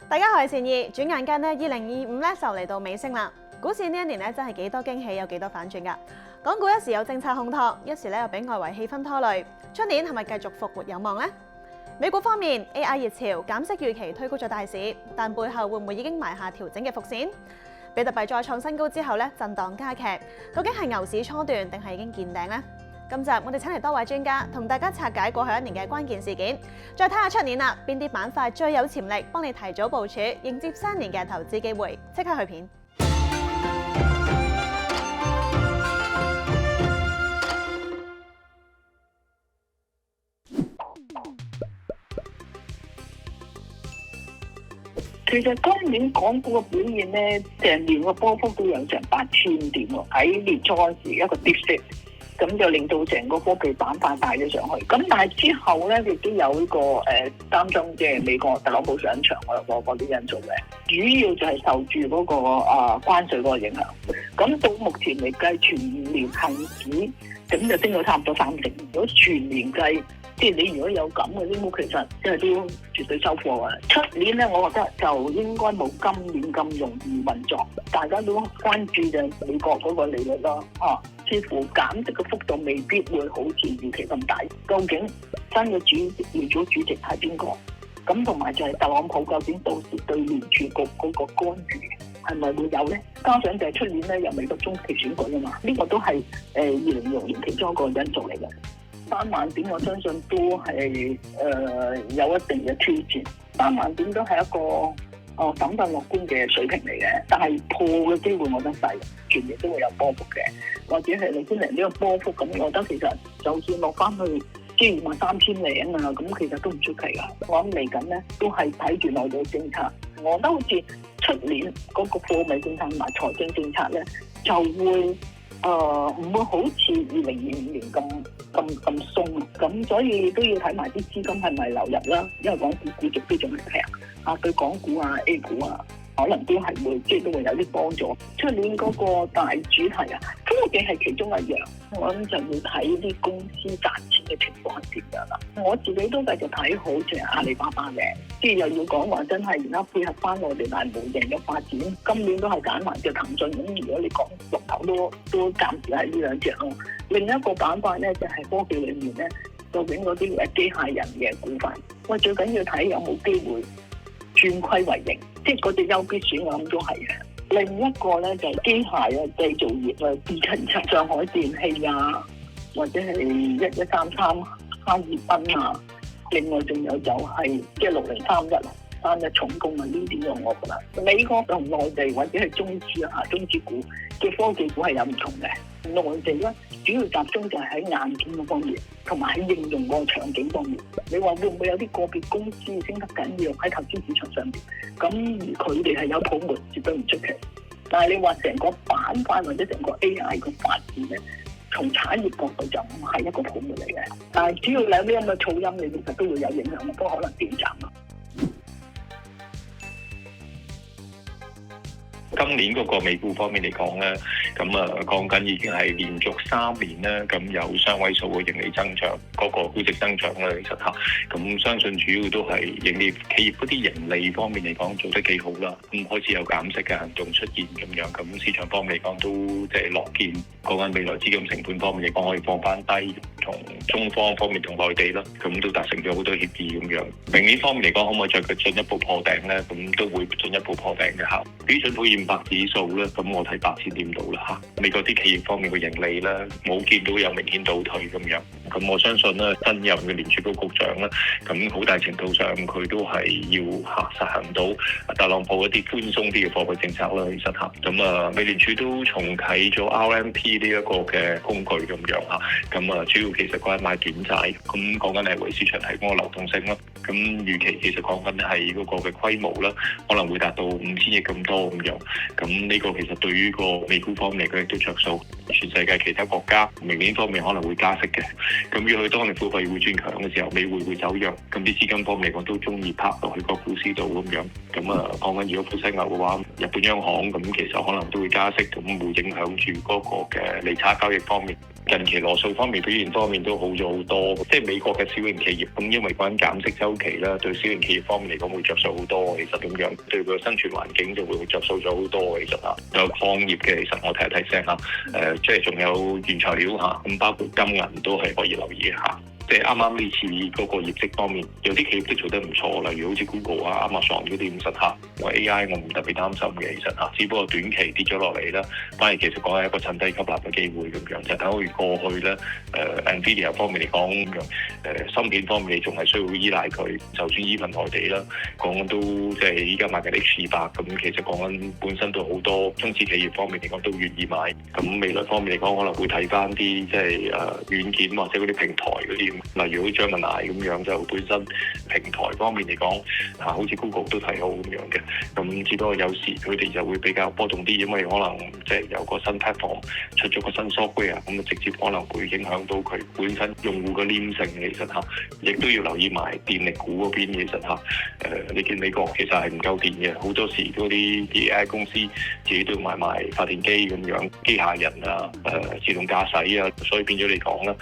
大家好，我係善意。轉眼間2025就嚟到尾聲啦。股市呢一年真係幾多驚喜，有幾多反轉㗎。港股一時有政策烘托，一時又俾外圍氣氛拖累。出年係咪繼續復活有望呢？美股方面 ，AI 熱潮、減息預期推高咗大市，但背後會唔會已經埋下調整嘅伏線？比特幣再創新高之後震盪加劇，究竟係牛市初段定係已經見頂呢？今集我哋請嚟多位專家，同大家拆解過去一年嘅關鍵事件，再睇下出年啦，邊啲板塊最有潛力，幫你提早部署，迎接新年嘅投資機會。即刻去片。其實今年港股嘅表現咧，成年個波幅都有成8000點喎。喺年初嗰時一個跌息，咁就令到成個科技板塊帶咗上去。咁但係之後咧，亦都有呢個擔心，即係美國特朗普上場嗰啲因素嘅。主要就係受住嗰個關稅嗰個影響。咁到目前嚟計，全年恒指咁就升到差唔多3成。如果全年計，即係你如果有咁嘅啲股，其實即係都絕對收貨啊！出年咧，我覺得就應該冇今年咁容易運作。大家都關注就係美國嗰個利率啦，似乎減息嘅幅度未必會好似預期咁大。究竟新嘅聯儲主席係邊個？咁同埋就係特朗普究竟到時對聯儲局嗰個干預係咪會有咧？加上就係出年咧有美國中期選舉啊嘛，呢個都係2026年其中一個因素嚟嘅。3萬點我相信都係有一定嘅挑戰，3萬點都係一個審慎樂觀嘅水平嚟嘅，但係破嘅機會我覺得細，全年都會有波幅嘅，或者係6000零呢個波幅咁，我覺得其實就算落翻去即係23000零啊，咁其實都唔出奇噶。我諗嚟緊咧都係睇住內地政策，我覺得好似出年嗰個貨幣政策同埋財政政策咧就會唔會好似2025年咁鬆，咁所以都要睇埋啲資金係咪流入啦，因為港股估值都仲係平，對港股啊 A 股啊，可能都係會即係都會有啲幫助。出年嗰個大主題科技係其中一樣，我諗就要睇啲公司賺錢嘅情況係點樣啦。我自己都繼續睇好就係阿里巴巴嘅，即係又要講話真係而家配合翻我哋大模型嘅發展，今年都係揀埋隻騰訊。咁如果你講龍頭都暫時係呢兩隻咯。另一個板塊咧就係科技裏面咧，究竟嗰啲機械人嘅股份，最緊要睇有冇機會轉虧為盈，即係嗰隻優必選我諗都係嘅。另一個咧就係機械製造業啊，地產上海電氣啊，或者係1133哈爾濱啊，另外仲有就係即係603131重工啊，呢啲我覺得美國同內地或者係中資股嘅科技股係有唔同嘅。內地咧主要集中就係喺硬件嗰方面，同埋喺應用個場景方面。你話會唔會有啲個別公司升得緊要喺投資市場上邊？咁而佢哋係有泡沫，絕對唔出奇。但係你話成個板塊或者成個 AI 嘅發展咧，從產業角度就唔係一個泡沫嚟嘅。但係只要有啲咁嘅噪音，你其實都會有影響，都可能短暫啊。今年嗰個美股方面嚟講咧，咁講緊已經係連續3年咧，咁有雙位數嘅盈利增長，嗰個估值增長咧，其實咁相信主要都係盈利企業嗰啲盈利方面嚟講做得幾好啦，咁開始有減息嘅行動出現咁樣，咁市場方面嚟講都即係樂見，講緊未來資金成本方面嚟講可以放翻低，同中方方面同內地啦，咁都達成咗好多協議咁樣。明年方面嚟講，可唔可以再進一步破頂咧？咁都會進一步破頂嘅嚇。標準普爾500指數咧，咁我睇8000點到啦嚇。美國啲企業方面嘅盈利咧，冇見到有明顯倒退咁樣。咁我相信咧，新任嘅聯儲局局長咧，咁好大程度上佢都係要實行到特朗普一啲寬鬆啲嘅貨幣政策啦，其實嚇。咁美聯儲都重啟咗 RMP 呢一個嘅工具咁樣嚇。咁主要其實講緊買短債，咁講緊係為市場提供個流動性啦。咁預期其實講緊係嗰個嘅規模啦，可能會達到5000億咁多咁樣。咁呢個其實對於個美股方面嚟講亦都着數。全世界其他國家明年方面可能會加息嘅。咁如果佢當年貨幣會轉強嘅時候，美匯會走弱，咁啲資金方面嚟講都中意拍落去個股市度咁樣。咁講緊如果負息牛嘅話，日本央行咁其實可能都會加息，咁會影響住嗰個嘅利差交易方面。近期羅素方面表現方面都好咗好多，即係美國嘅小型企業咁，因為關減息週期啦，對小型企業方面嚟講會着數好多。其實咁樣對佢嘅生存環境就會着數咗好多。其實嚇有礦業嘅，其實我睇一睇聲嚇，即係仲有原材料嚇，咁包括金銀都係可以留意一下。即係啱啱呢次嗰個業績方面，有啲企業都做得唔錯，例如好似 Google 啊、Amazon 嗰啲50嚇，我 AI 我唔特別擔心嘅，其實嚇，只不過短期跌咗落嚟啦，反而其實講係一個趁低吸納嘅機會咁樣。就睇好過去咧，Nvidia 方面嚟講咁樣，芯片方面你仲係需要依賴佢，就算依份內地啦，講緊都即係依家買緊 H200咁，其實講緊本身都好多中資企業方面嚟講都願意買。咁未來方面嚟講，可能會睇翻啲即係軟件或者嗰啲平台嗰啲。例如好似 Gemini 咁樣，就本身平台方面嚟講，好似 Google 都睇好咁樣嘅。咁只不過有時佢哋就會比較波動啲，因為可能即係有個新 platform 出咗個新 software，咁直接可能會影響到佢本身用戶嘅黏性。其實嚇，亦都要留意埋電力股嗰邊。其實嚇，你見美國其實係唔夠電嘅，好多時嗰啲 AI 公司自己都要買埋發電機咁樣，機械人啊，自動駕駛啊，所以變咗嚟講咧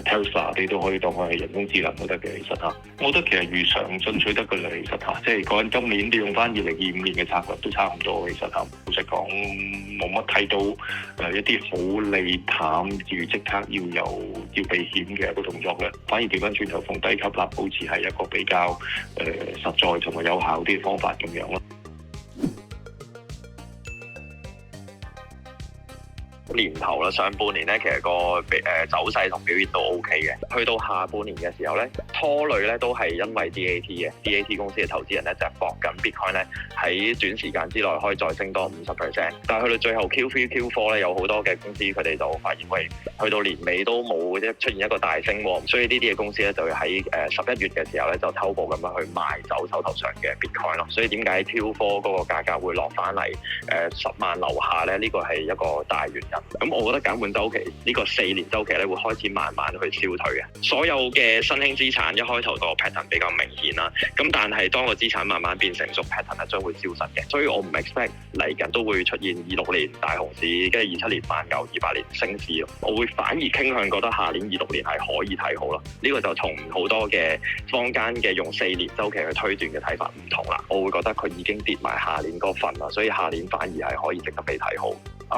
，Tesla 你都可以當佢係人工智能都得嘅。其實嚇，我覺得其實如常進取得嘅啦。其實嚇，即係講緊今年你用翻2025年嘅策略都差唔多。其實嚇，老實講冇乜睇到一啲好利淡要即刻要避險嘅一個動作咧，反而調翻轉頭逢低吸納，好似係一個比較實在同埋有效啲嘅方法咁樣咯。年頭啦，上半年咧，其實個走勢同表現都 OK 嘅。去到下半年嘅時候咧，拖累咧都係因為 DAT 嘅 DAT 公司嘅投資人咧就係搏緊 Bitcoin 咧喺短時間之內可以再升多50%。但係去到最後 Q3、Q4 咧，有好多嘅公司佢哋就發現喂，去到年尾都冇出現一個大升喎，所以呢啲嘅公司咧就會喺11月嘅時候咧就偷步咁樣去賣走手頭上嘅 Bitcoin 咯。所以點解 Q4 嗰個價格會落翻嚟10萬樓下咧？呢個係一個大原因。咁我覺得減半週期呢個4年週期咧會開始慢慢去消退嘅。所有嘅新興資產一開頭個 pattern 比較明顯啦，咁但係當個資產慢慢變成熟 pattern 係將會消失嘅。所以我唔 expect 嚟緊都會出現26年大熊市，跟住27年慢牛，28年升市咯。我會反而傾向覺得下年26年係可以睇好咯。呢個就同好多嘅坊間嘅用4年週期去推斷嘅睇法唔同啦。我會覺得佢已經跌埋下年嗰份啦，所以下年反而係可以值得被睇好。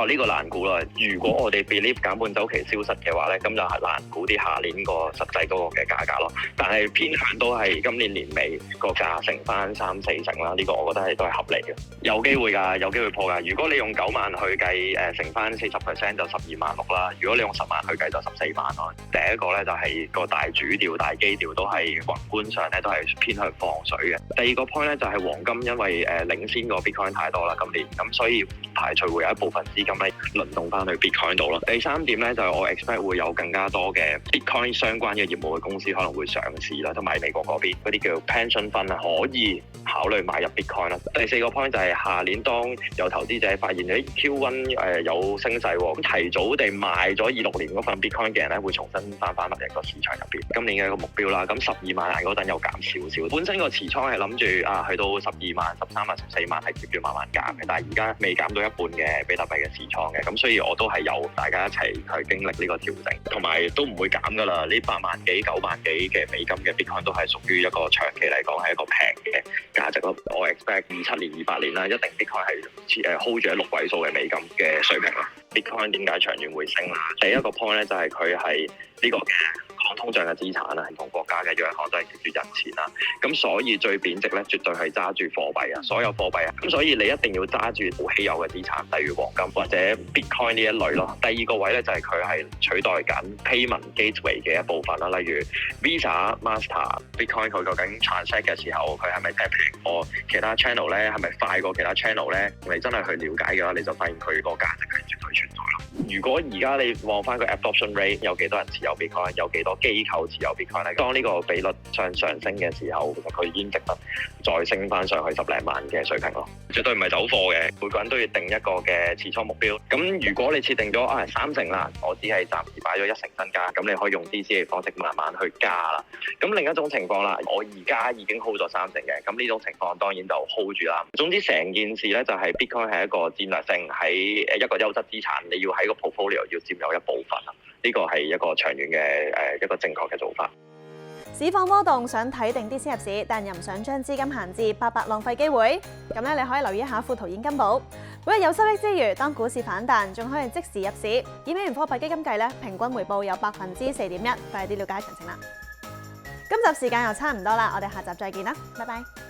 呢個難估啦。如果我哋 believe 減半週期消失嘅話咧，咁就係難估啲下年個實際嗰個嘅價格咯。但係偏向都係今年年尾個價乘翻3-4成啦。呢個我覺得都係合理嘅，有機會㗎，有機會破㗎。如果你用9萬去計，乘翻40%就12萬6啦。如果你用10萬去計就14萬咯。第一個咧就係個大主調、大基調都係宏觀上咧都係偏向放水嘅。第二個 point 咧就係黃金，因為領先個 Bitcoin 太多啦今年，咁所以排除會有一部分資金咧輪動翻去 Bitcoin 度咯。第三點咧就係我 expect 會有更加多嘅 Bitcoin 相關嘅業務嘅公司可能會上市啦，同埋美國嗰邊嗰啲叫 pension fund 啊，可以考慮買入 Bitcoin 啦。第四個 point 就係下年當有投資者發現啲 Q1 有升勢喎，咁提早地賣咗26年嗰份 Bitcoin 嘅人咧會重新翻入個市場入邊。今年嘅一個目標啦，咁12萬嗰陣又減少少。本身個持倉係諗住去到12萬、13萬、14萬係接住慢慢減嘅，但係而家未減到一半嘅比特幣嘅持倉嘅，咁所以我都係由大家一齊去經歷呢個調整，同埋都唔會減㗎啦。呢8萬幾、9萬幾嘅美金嘅 Bitcoin 都係屬於一個長期嚟講係一個平嘅價值咯。我 expect 27年、28年啦，一定 Bitcoin 係hold 住喺6位數嘅美金嘅水平啦。Bitcoin 點解長遠會升啦？第一個 point 咧就係佢係呢個嘅抗通脹嘅資產啦，同國家嘅央行都係接住印錢啦。咁所以最貶值咧，絕對係揸住貨幣啊，所有貨幣啊。咁所以你一定要揸住好稀有嘅資產，例如黃金或者 Bitcoin 呢一類咯。第二個位咧就係佢係取代緊 payment gateway 嘅一部分啦，例如 Visa、Master、Bitcoin 佢究竟 transact 嘅時候，佢係咪平過其他 channel 咧？係咪快過其他 channel 咧？你真係去了解嘅話，你就發現佢個價值係絕對存在咯。如果而家你望翻個 adoption rate，有幾多人持有 Bitcoin，有幾多機構持有 Bitcoin 咧？當呢個比率上升嘅時候，其實佢已經值得再升翻上去10零萬嘅水平咯。絕對唔係走貨嘅，每個人都要定一個嘅持倉目標。咁如果你設定咗3成啦，我只係暫時擺咗1成身家，咁你可以用 DCA 嘅方式慢慢去加啦。咁另一種情況啦，我而家已經 hold 咗3成嘅，咁呢種情況當然就 hold 住啦。總之成件事咧就係 Bitcoin 係一個戰略性喺一個優質資產，你要喺個 portfolio 要佔有一部分啦。呢個係一個長遠嘅一個正確嘅做法。市況波動，想睇定啲先入市，但又唔想將資金閒置，白白浪費機會。咁咧，你可以留意一下富途現金寶，每日有收益之餘，當股市反彈，仲可以即時入市。以美元貨幣基金計咧，平均回報有4.1%，快啲了解詳情啦。今集時間又差唔多啦，我哋下集再見啦，拜拜。